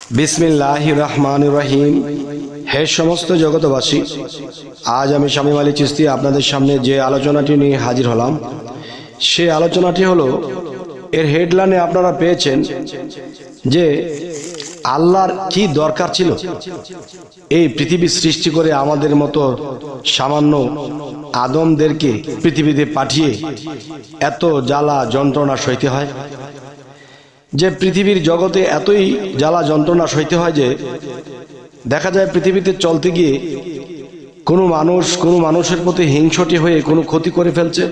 बिस्मिल्लाहिर रहमानिर रहीम। हे समस्त जगतबासी, आज आमी शामीम आली चिश्ती आपनादेर सामने जे आलोचनाटी निये हाजिर हलाम से आलोचनाटी हलो एर हेडलाइने आपनारा पेयेछेन जे आल्लाहर की दरकार छिलो এই পৃথিবী সৃষ্টি করে আমাদের মতো সামান্য আদমদেরকে পৃথিবীতে পাঠিয়ে এত জ্বালা যন্ত্রণা সইতে হয়, যে পৃথিবীর জগতে এতই জ্বালা যন্ত্রণা সইতে হয় যে দেখা যায় পৃথিবীতে চলতে গিয়ে কোনো মানুষের প্রতি হিংসুটে হয়ে কোনো ক্ষতি করে ফেলছে।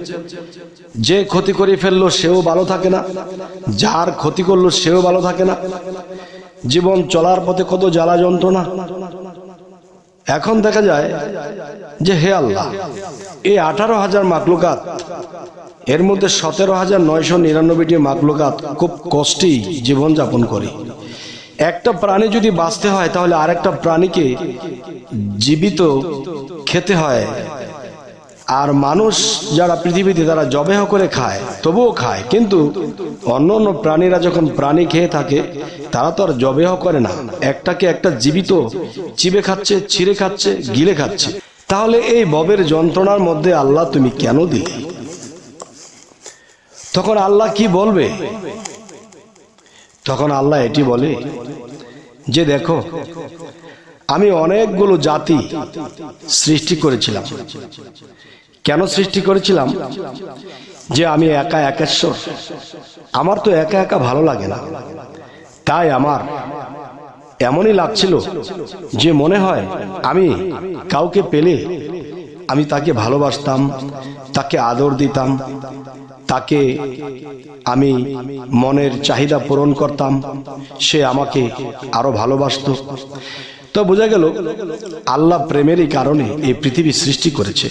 যে ক্ষতি করে ফেললো সেও ভালো থাকে না, যার ক্ষতি করলো সেও ভালো থাকে না। জীবন চলার পথে কত জ্বালা যন্ত্রণা। এখন দেখা যায় যে হে আল্লাহ, এই 18,000 মাখলুকাত এর মধ্যে 17,999টি মাখলুকাত খুব কষ্টেই জীবন যাপন করে। একটা প্রাণী যদি বাঁচতে হয় তাহলে আরেকটা প্রাণীকে জীবিত খেতে হয়। আর মানুষ যারা পৃথিবীতে তারা জবেহ করে খায়, তবুও খায়, কিন্তু অন্য প্রাণীরা যখন প্রাণী খেয়ে থাকে তারা তো আর জবেহ করে না, একটাকে একটা জীবিত চিবে খাচ্ছে, ছিঁড়ে খাচ্ছে, গিলে খাচ্ছে। তাহলে এই ববের যন্ত্রণার মধ্যে আল্লাহ তুমি কেন দিলে? তখন আল্লাহ কি বলবে? তখন আল্লাহ এটি বলে যে দেখো, আমি অনেকগুলো জাতি সৃষ্টি করেছিলাম। কেন সৃষ্টি করেছিলাম? যে আমি একা একেশ্বর, আমার তো একা একা ভালো লাগে না। তাই আমার এমনই লাগছিল যে মনে হয় আমি কাউকে পেলে আমি তাকে ভালোবাসতাম, তাকে আদর দিতাম, তাকে আমি মনের চাহিদা পূরণ করতাম, সে আমাকে আরো ভালোবাসতো। তো বোঝা গেল আল্লাহ প্রেমেরই কারণে এই পৃথিবী সৃষ্টি করেছে।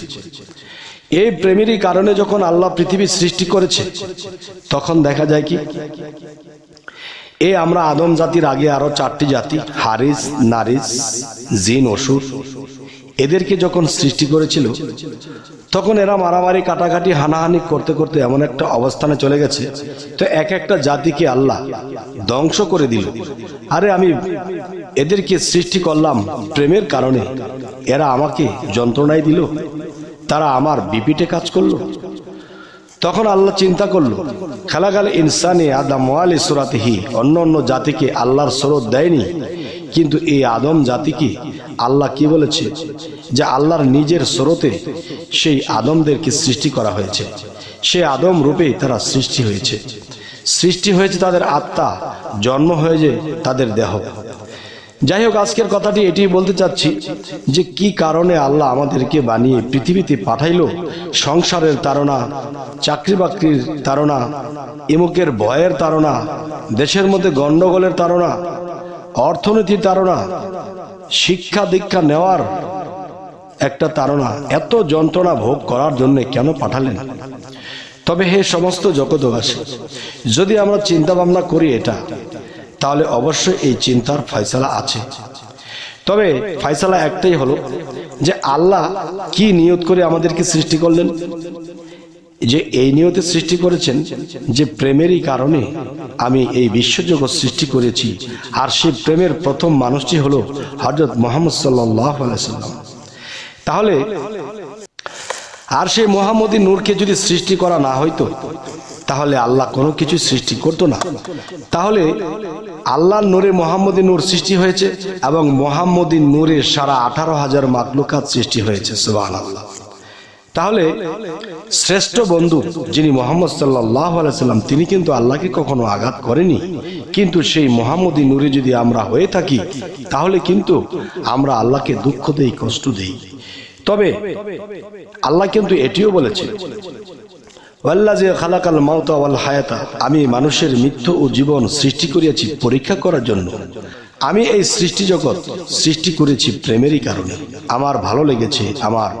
এই প্রেমেরই কারণে যখন আল্লাহ পৃথিবী সৃষ্টি করেছে তখন দেখা যায় কি, এই আমরা আদম জাতির আগে আরো 4টি জাতি, হারিস, নারিস, জিন, অসুর, এদেরকে যখন সৃষ্টি করেছিল তখন এরা মারামারি, কাটাকাটি, হানাহানি করতে করতে এমন একটা অবস্থানে চলে গেছে, তো এক একটা জাতিকে আল্লাহ ধ্বংস করে দিল। আরে আমি এদেরকে সৃষ্টি করলাম প্রেমের কারণে, এরা আমাকে যন্ত্রণাই দিল, তারা আমার বিপিটে কাজ করলো। তখন আল্লাহ চিন্তা করলো, খালাকাল ইনসানে আদম ওয়ালি সুরাতিহি, অন্য জাতিকে আল্লাহর সুরত দেয়নি, কিন্তু এই আদম জাতিকে আল্লাহ কি বলেছে যে আল্লাহর নিজের সুরতে সেই আদমদেরকে সৃষ্টি করা হয়েছে। সেই আদম রূপেই তারা সৃষ্টি হয়েছে তাদের আত্মা, জন্ম হয়েছে তাদের দেহ। যাই হোক, আজকের কথাটি এটি বলতে চাচ্ছি যে কি কারণে আল্লাহ আমাদেরকে বানিয়ে পৃথিবীতে পাঠাইলো। সংসারের তাড়না, চাকরি বাকরির তাড়না, ইমুকের ভয়ের তাড়না, দেশের মধ্যে গন্ডগোলের তাড়না, অর্থনীতির তাড়না, শিক্ষা দীক্ষা নেওয়ার একটা তাড়না, এত যন্ত্রণা ভোগ করার জন্য কেন পাঠালেন? তবে হে সমস্ত জগতবাসী, যদি আমরা চিন্তা ভাবনা করি এটা, তাহলে অবশ্যই এই চিন্তার ফয়সালা আছে। তবে ফয়সালা একটাই হলো যে আল্লাহ কি নিয়ত করে আমাদেরকে সৃষ্টি করলেন, যে এই নিয়তে সৃষ্টি করেছেন যে প্রেমেরই কারণে আমি এই বিশ্বজগৎ সৃষ্টি করেছি। আর সেই প্রেমের প্রথম মানুষটি হলো হযরত মুহাম্মদ সাল্লাল্লাহু আলাইহি ওয়াসাল্লাম। তাহলে আর সেই মুহাম্মদী নূরকে যদি সৃষ্টি করা না হইতো তাহলে আল্লাহ কোনো কিছু সৃষ্টি করতো না। তাহলে আল্লাহর নূরে মুহাম্মদী নূর সৃষ্টি হয়েছে এবং মুহাম্মদী নূরে সারা 18,000 মাখলুকাত সৃষ্টি হয়েছে। সুবহানাল্লাহ। তাহলে শ্রেষ্ঠ বন্ধু যিনি মুহাম্মদ সাল্লাল্লাহু আলাইহি ওয়াসাল্লাম, তিনি কিন্তু আল্লাহকে কখনো আঘাত করেনি। কিন্তু সেই মুহাম্মদী নূরে যদি আমরা হয়ে থাকি তাহলে কিন্তু আমরা আল্লাহকে দুঃখ দেই, কষ্ট দেই। তবে আল্লাহ কিন্তু এটিও বলেছে, ওয়াল্লাযী খালাকাল মাউতা ওয়াল হায়াতা, আমি মানুষের মৃত্যু ও জীবন সৃষ্টি করিয়াছি পরীক্ষা করার জন্য। আমি এই সৃষ্টি জগৎ সৃষ্টি করেছি প্রেমেরই কারণে, আমার ভালো লেগেছে, আমার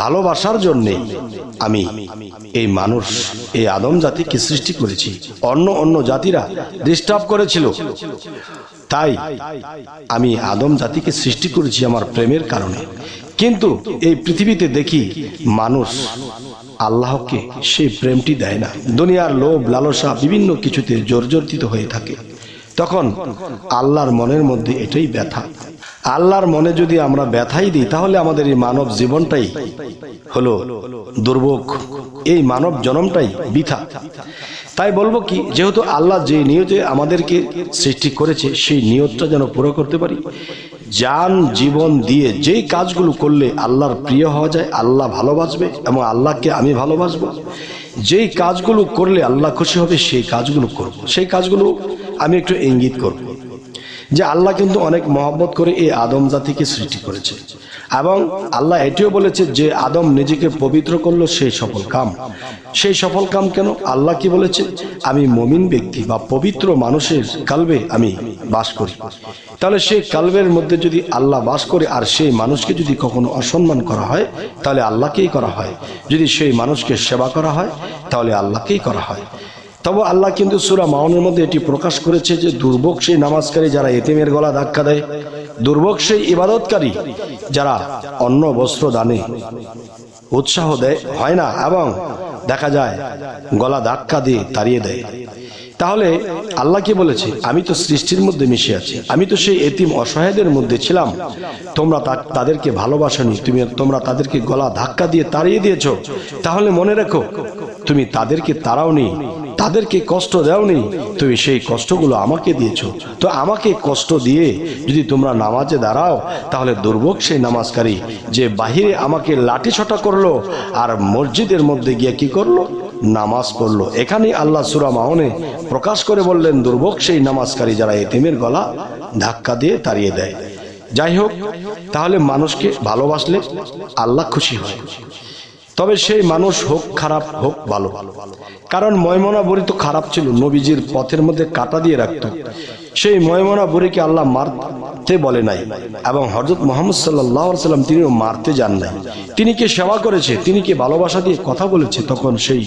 ভালোবাসার জন্যে আমি এই মানুষ, এই আদম জাতিকে সৃষ্টি করেছি। অন্য জাতিরা ডিস্টার্ব করেছিল, তাই আমি আদম জাতিকে সৃষ্টি করেছি আমার প্রেমের কারণে। কিন্তু এই পৃথিবীতে দেখি মানুষ আল্লাহকে সেই প্রেমটি দেয় না, দুনিয়ার লোভ লালসা বিভিন্ন কিছুতে জর্জরিত হয়ে থাকে। তখন আল্লাহর মনের মধ্যে এটাই ব্যথা। আল্লাহর মনে যদি আমরা ব্যথাই দিই তাহলে আমাদের এই মানব জীবনটাই হলো দুর্ভোগ, এই মানব জন্মটাই বৃথা। তাই বলবো কি, যেহেতু আল্লাহ যে নিয়তে আমাদেরকে সৃষ্টি করেছে সেই নিয়তটা যেন পুরো করতে পারি। জান জীবন দিয়ে যেই কাজগুলো করলে আল্লাহর প্রিয় হওয়া যায়, আল্লাহ ভালোবাসবে এবং আল্লাহকে আমি ভালোবাসবো, যেই কাজগুলো করলে আল্লাহ খুশি হবে সেই কাজগুলো করব। সেই কাজগুলো আমি একটু ইঙ্গিত করব যে আল্লাহ কিন্তু অনেক মহব্বত করে এই আদম জাতিকে সৃষ্টি করেছে এবং আল্লাহ এটিও বলেছে যে আদম নিজেকে পবিত্র করলো সেই সফল কাম। সেই সফল কাম কেন? আল্লাহ কি বলেছে? আমি মুমিন ব্যক্তি বা পবিত্র মানুষের কালবে আমি বাস করি। তাহলে সেই কালবের মধ্যে যদি আল্লাহ বাস করে আর সেই মানুষকে যদি কখনো অসম্মান করা হয় তাহলে আল্লাহকেই করা হয়, যদি সেই মানুষকে সেবা করা হয় তাহলে আল্লাহকেই করা হয়। তবে আল্লাহ কিন্তু সূরা মাউনের মধ্যে এটি প্রকাশ করেছে যে দুর্ভোগ সেই নামাজকারী যারা এতিমের গলা ধাক্কা দেয়, দুর্ভোগ সেই ইবাদতকারী যারা অন্ন বস্ত্র দানে উৎসাহ দেয় হয় না এবং দেখা যায় গলা ধাক্কা দিয়ে তাড়িয়ে দেয়। তাহলে আল্লাহ কি বলেছে? আমি তো সৃষ্টির মধ্যে মিশে আছি, আমি তো সেই এতিম অসহায়দের মধ্যে ছিলাম, তোমরা তাদেরকে ভালোবাসনি, তোমরা তাদেরকে গলা ধাক্কা দিয়ে তাড়িয়ে দিয়েছো। তাহলে মনে রেখো, তুমি তাদেরকে তাড়াওনি, তাদেরকে কষ্ট দাওনি, তুমি সেই কষ্টগুলো আমাকে দিয়েছো। তো আমাকে কষ্ট দিয়ে যদি তোমরা নামাজে দাঁড়াও তাহলে দুর্ভোগ সেই নামাজকারী যে বাহিরে আমাকে লাঠি ছোটা করলো আর মসজিদের মধ্যে গিয়ে কি করলো? নামাজ পড়লো। এখানেই আল্লাহ সূরা মাউনে প্রকাশ করে বললেন দুর্ভোগ সেই নামাজকারী যারা এতিমের গলা ধাক্কা দিয়ে তাড়িয়ে দেয়। যাই হোক, তাহলে মানুষকে ভালোবাসলে আল্লাহ খুশি হয়। তবে সেই মানুষ হোক খারাপ হোক ভালো, কারণ ময়মনা বুড়ি তো খারাপ ছিল, নবীজির পথের মধ্যে কাঁটা দিয়ে রাখত। সেই ময়মনা বুড়িকে আল্লাহ মারতে বলে নাই এবং হযরত মুহাম্মদ সাল্লাল্লাহু আলাইহি ওয়াসাল্লাম তিনিও মারতে যান নাই। তিনি কে সেবা করেছে, তিনি কে ভালোবাসা দিয়ে কথা বলেছে। তখন সেই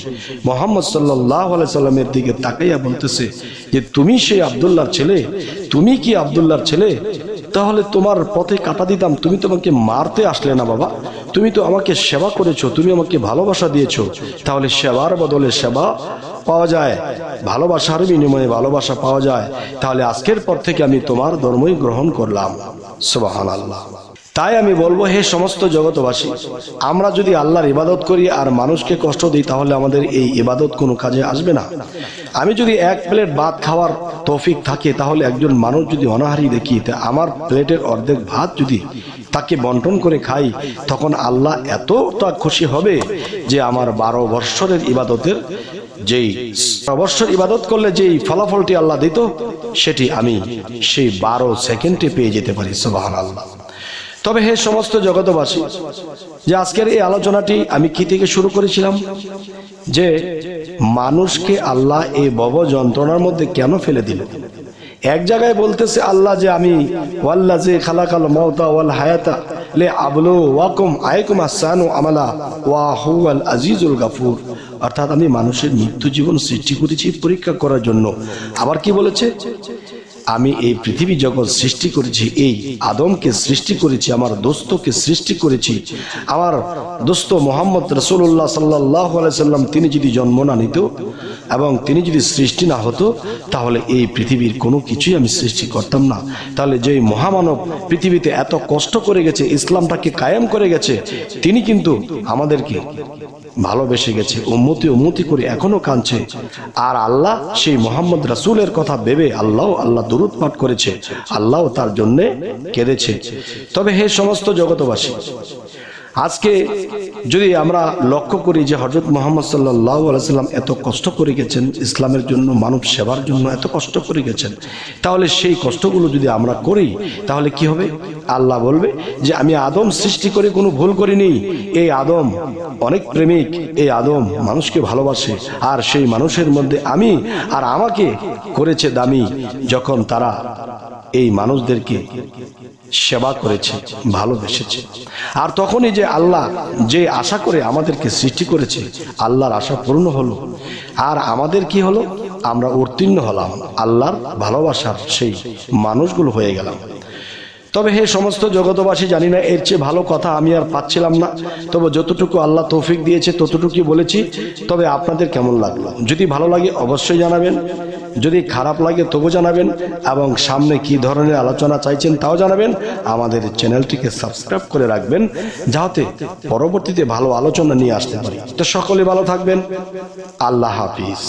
মুহাম্মদ সাল্লাল্লাহু আলাইহি ওয়াসাল্লামের দিকে তাকাইয়া বলতেছে যে তুমি সেই আব্দুল্লাহর ছেলে, তুমি কি আব্দুল্লাহর ছেলে? তাহলে তোমার পথে কাটা দিতাম, তুমি তো আমাকে মারতে আসলে না বাবা, তুমি তো আমাকে সেবা করেছো, তুমি আমাকে ভালোবাসা দিয়েছো। তাহলে সেবার বদলে সেবা পাওয়া যায়, ভালোবাসার বিনিময়ে ভালোবাসা পাওয়া যায়। তাহলে আজকের পর থেকে আমি তোমার ধর্মই গ্রহণ করলাম। সুবহানাল্লাহ। তাই আমি বলবো, হে সমস্ত জগতবাসী, আমরা যদি আল্লাহর ইবাদত করি আর মানুষকে কষ্ট দিই তাহলে আমাদের এই ইবাদত কোনো কাজে আসবে না। আমি যদি এক প্লেট ভাত খাওয়ার তৌফিক থাকে তাহলে একজন মানুষ যদি অনাহারি দেখি, আমার প্লেটের অর্ধেক ভাত যদি তাকে বন্টন করে খাই, তখন আল্লাহ এতটা খুশি হবে যে আমার 12 বৎসরের ইবাদতের যেই 12 বৎসর ইবাদত করলে যেই ফলাফলটি আল্লাহ দিত সেটি আমি সেই 12 সেকেন্ডে পেয়ে যেতে পারি। সুবহানাল্লাহ। তবে হে সমস্ত জগতবাসী, যে আজকের এই আলোচনাটি আমি কি থেকে শুরু করেছিলাম, যে মানুষকে আল্লাহ এই ভব যন্ত্রণার মধ্যে কেন ফেলে দিল। এক জায়গায় বলতেছে আল্লাহ যে আমি ওয়াল্লাযী খালাকাল মাউতা ওয়াল হায়াতা লিআবলুওয়াকুম আইকুম আহসানু আমালা ওয়া হুয়াল আজিজুল গাফুর, অর্থাৎ আমি মানুষের মৃত্যু জীবন সৃষ্টি করেছি পরীক্ষা করার জন্য। আবার কি বলেছে? আমি এই পৃথিবী জগৎ সৃষ্টি করেছি, এই আদমকে সৃষ্টি করেছি, আমার দোস্তকে সৃষ্টি করেছি। আমার দোস্ত মুহাম্মদ রাসূলুল্লাহ সাল্লাল্লাহু আলাইহি সাল্লাম তিনি যদি জন্ম না নিত এবং তিনি যদি সৃষ্টি না হতো তাহলে এই পৃথিবীর কোনো কিছুই আমি সৃষ্টি করতাম না। তাহলে যেই মহামানব পৃথিবীতে এত কষ্ট করে গেছে, ইসলামটাকে কায়েম করে গেছে, তিনি কিন্তু আমাদেরকে ভালোবেসে গেছে, উম্মতি করে এখনো কাঁদছে। আর আল্লাহ সেই মুহাম্মদ রাসূলের কথা ভেবে আল্লাহ দুরূদ পাঠ করেছে, আল্লাহ তার জন্য কেঁদেছে। তবে হে সমস্ত জগতবাসী, আজকে যদি আমরা লক্ষ্য করি যে হযরত মুহাম্মদ সাল্লাল্লাহু আলাইহি সাল্লাম এত কষ্ট করে গেছেন ইসলামের জন্য, মানব সেবার জন্য এত কষ্ট করে গেছেন, তাহলে সেই কষ্টগুলো যদি আমরা করি তাহলে কি হবে? আল্লাহ বলবে যে আমি আদম সৃষ্টি করে কোনো ভুল করিনি, এই আদম অনেক প্রেমিক, এই আদম মানুষকে ভালোবাসে, আর সেই মানুষের মধ্যে আমি আর আমাকে করেছে দামি যখন তারা এই মানুষদেরকে সেবা করেছে, ভালোবেসেছে। আর তখনই যে আল্লাহ যে আশা করে আমাদেরকে সৃষ্টি করেছে, আল্লাহর আশা পূর্ণ হলো। আর আমাদের কি হলো? আমরা উত্তীর্ণ হলাম, আল্লাহর ভালোবাসার সেই মানুষগুলো হয়ে গেলাম। তবে হে সমস্ত জগতবাসী, জানি না এর চেয়ে ভালো কথা আমি আর পাচ্ছিলাম না, তবে যতটুকু আল্লাহ তৌফিক দিয়েছে ততটুকুই বলেছি। তবে আপনাদের কেমন লাগলো? যদি ভালো লাগে অবশ্যই জানাবেন, যদি খারাপ লাগে তবু জানাবেন, এবং সামনে কি ধরনের আলোচনা চাইছেন তাও জানাবেন। আমাদের চ্যানেলটিকে সাবস্ক্রাইব করে রাখবেন, যাতে পরবর্তীতে ভালো আলোচনা নিয়ে আসতে পারি। তো সকলে ভালো থাকবেন। আল্লাহ হাফিজ।